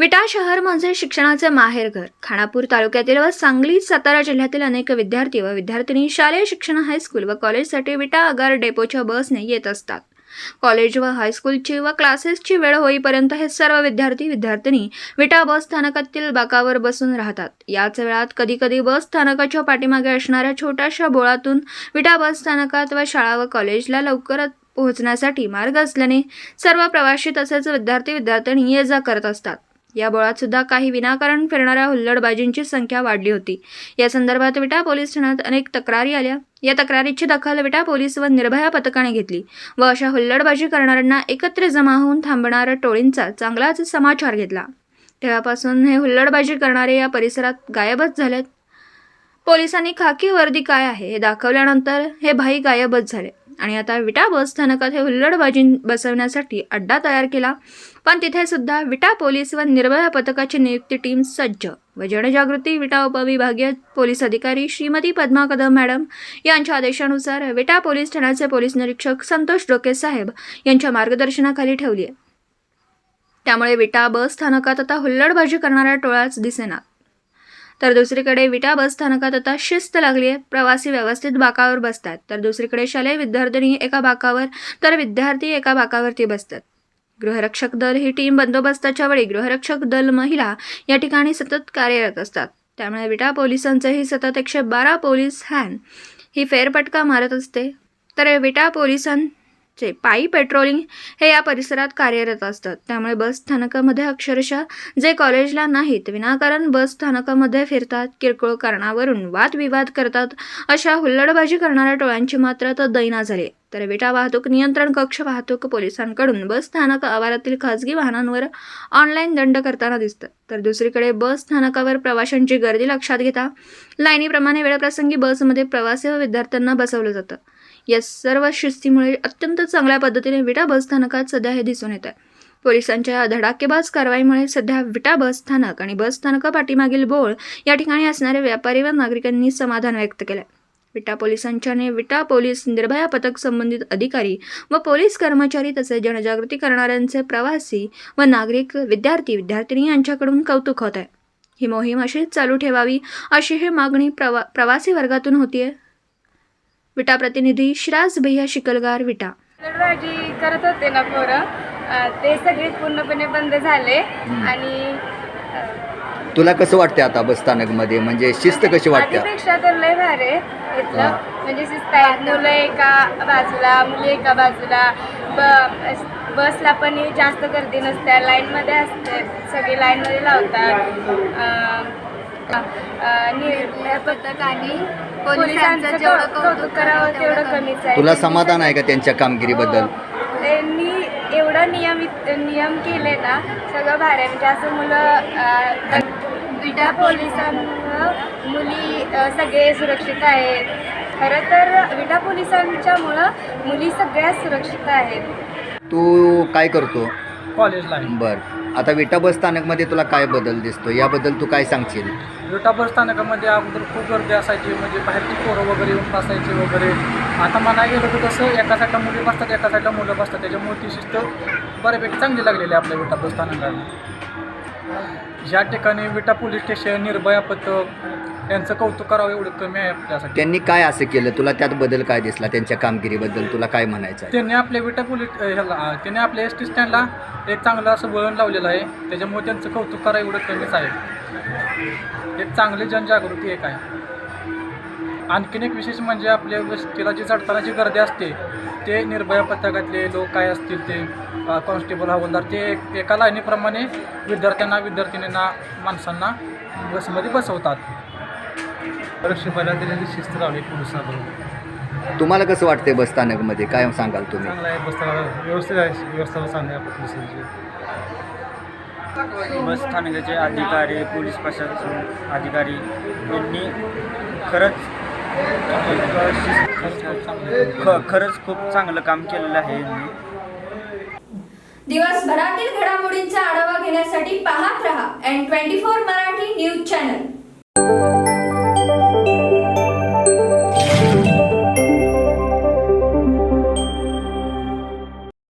विटा शहर म्हणजे शिक्षणाचे माहेरघर. खानापूर तालुक्यातील व सांगली सातारा जिल्ह्यातील अनेक विद्यार्थी व विद्यार्थिनी शालेय शिक्षण, हायस्कूल व कॉलेजसाठी विटा आगार डेपोच्या बसने येत असतात. कॉलेज व हायस्कूलची व क्लासेसची वेळ होईपर्यंत हे सर्व विद्यार्थी विद्यार्थिनी विटा बस स्थानकातील बाकावर बसून राहतात. याच वेळात कधी कधी बस स्थानकाच्या पाठीमागे असणाऱ्या छोट्याशा बोळातून विटा बस स्थानकात व शाळा व कॉलेजला लवकर पोहोचण्यासाठी मार्ग असल्याने सर्व प्रवासी तसेच विद्यार्थी विद्यार्थिनी ये जा करत असतात. या बोळात सुद्धा काही विनाकारण फिरणाऱ्या हुल्लडबाजींची संख्या वाढली होती. या संदर्भात विटा पोलीस ठाण्यात अनेक तक्रारी आल्या. या तक्रारीची दखल विटा पोलीस व निर्भया पथकाने घेतली व अशा हुल्लडबाजी करणाऱ्यांना एकत्र जमा होऊन थांबणाऱ्या टोळींचा चांगलाच समाचार घेतला. तेव्हापासून हे हुल्लडबाजी करणारे या परिसरात गायबच झालेत. पोलिसांनी खाकी वर्दी काय आहे हे दाखवल्यानंतर हे भाई गायबच झाले आणि आता विटा बस स्थानकात हे हुल्लडबाजी बसवण्यासाठी अड्डा तयार केला. पण तिथे सुद्धा विटा पोलीस व निर्भया पथकाची नियुक्ती टीम सज्ज व जनजागृती विटा उपविभागीय पोलीस अधिकारी श्रीमती पद्मा कदम मॅडम यांच्या आदेशानुसार विटा पोलीस ठाण्याचे पोलीस निरीक्षक संतोष डोके साहेब यांच्या मार्गदर्शनाखाली ठेवली आहे. त्यामुळे विटा बस स्थानकात आता हुल्लडबाजी करणाऱ्या टोळाच दिसेना. तर दुसरीकडे विटा बस स्थानकात आता शिस्त लागली आहे. प्रवासी व्यवस्थित बाकावर बसतात, तर दुसरीकडे शालेय विद्यार्थिनी एका बाकावर तर विद्यार्थी एका बाकावरती बसतात. गृहरक्षक दल ही टीम बंदोबस्ताच्या वेळी गृहरक्षक दल महिला या ठिकाणी सतत कार्यरत असतात. त्यामुळे विटा पोलिसांचेही सतत 112 पोलीस व्हॅन ही फेरफटका मारत असते. तर विटा पोलिसांचे पायी पेट्रोलिंग हे या परिसरात कार्यरत असतात. त्यामुळे बस स्थानकामध्ये अक्षरशः जे कॉलेजला नाहीत विनाकारण बस स्थानकामध्ये फिरतात, किरकोळ कारणावरून वादविवाद करतात, अशा हुल्लडबाजी करणाऱ्या टोळ्यांची मात्र आता दैना झाली. तर विटा वाहतूक नियंत्रण कक्ष वाहतूक पोलिसांकडून बस स्थानक आवारातील खासगी वाहनांवर ऑनलाईन दंड करताना दिसतं. तर दुसरीकडे बस स्थानकावर प्रवाशांची गर्दी लक्षात घेता लाईनीप्रमाणे वेळप्रसंगी बसमध्ये प्रवासी व विद्यार्थ्यांना बसवलं जातं. या सर्व शिस्तीमुळे अत्यंत चांगल्या पद्धतीने विटा बस स्थानकात सध्या हे दिसून येत आहे. पोलिसांच्या या धडाकेबाज कारवाईमुळे सध्या विटा बस स्थानक आणि बस स्थानका पाठीमागील बोळ या ठिकाणी असणारे व्यापारी व नागरिकांनी समाधान व्यक्त केलं. विटा पोलिसांच्याने विटा पोलीस निर्भया पथक संबंधित अधिकारी व पोलीस कर्मचारी तसेच जनजागृती करणाऱ्यांचे प्रवासी व नागरिक विद्यार्थी विद्यार्थिनी यांच्याकडून कौतुक होत आहे. ही मोहीम अशीच चालू ठेवावी अशी ही मागणी प्रवासी वर्गातून होतीये. विटा प्रतिनिधी शिराज भैया शिकलगार विटा. हुल्लडबाजी करत होते ना पोरं, ते सगळे पूर्णपणे बंद झाले. आणि तुला कसं वाटते आता बस स्थानकमध्ये, म्हणजे शिस्त कशी वाटते? आधीपेक्षा तर लय भारी आहे इथलं. म्हणजे शिस्त आहे. मुलं एका बाजूला, मुली एका बाजूला. बसला पण जास्त गर्दी नसते, लाईनमध्ये असते, सगळे लाईनमध्ये लावतात. निर्भया पथक आणि पोलिसांचं जेवढं कौतुक करावं तेवढं कमीच आहे. तुला समाधान आहे का त्यांच्या कामगिरीबद्दल? त्यांनी एवढं नियम केले ना, सगळं भारी आहे. म्हणजे असं मुलं विटा पोलिसांमुळं मुली सगळे सुरक्षित आहेत. खरं तर विटा पोलिसांच्यामुळं मुली सगळ्या सुरक्षित आहेत. तू काय करतो? कॉलेजला आहे. बरं, आता विटा बस स्थानकमध्ये तुला काय बदल दिसतो, याबद्दल तू काय सांगशील? विटा बस स्थानकामध्ये अगोदर खूप गर्दी असायची, म्हणजे बाहेरची पोरं वगैरे येऊन बसायचे वगैरे. आता म्हणायला गेलं तर कसं एका साईडला मुली बसतात, एका साईडला मुलं बसतात. त्याच्यामुळे ती शिस्त बऱ्यापैकी चांगली लागलेली आहे आपल्या विटा बस स्थानकाला. ज्या ठिकाणी विटा पोलीस स्टेशन, निर्भया पथक यांचं कौतुक करावं एवढं कमी आहे आपल्यासाठी. त्यांनी काय असं केलं, तुला त्यात बदल काय दिसला? त्यांच्या कामगिरीबद्दल तुला काय म्हणायचं आहे? त्यांनी आपल्या विटा पोलीस त्यांनी आपल्या एस टी स्टँडला एक चांगलं असं वळण लावलेलं आहे. त्याच्यामुळे त्यांचं कौतुक करावं एवढं कमीच आहे. एक चांगली जनजागृती एक आहे. आणखीन एक विशेष म्हणजे आपल्या वस्तीला जी चढताना जी गर्दी असते, ते निर्भया पथकातले लोक काय असतील ते कॉन्स्टेबल, हवालदार, ते एका लाईनीप्रमाणे विद्यार्थ्यांना, विद्यार्थिनींना, माणसांना बसमध्ये बसवतात. पहिल्यांदा त्यांची शिस्त लावली पोलिसांबरोबर. तुम्हाला कसं वाटते बस स्थानकमध्ये, काय सांगाल तुम्ही? चांगला आहे बस स्थानक, व्यवस्थित आहे, व्यवस्था चांगली आहे पोलिसांची. बस स्थानकाचे अधिकारी, पोलीस प्रशासन अधिकारी यांनी खरंच खूप चांगलं काम केलेलं आहे यांनी. दिवसभरातील घडामोडींचा आढावा घेण्यासाठी पाहत रहा N24 मराठी न्यूज.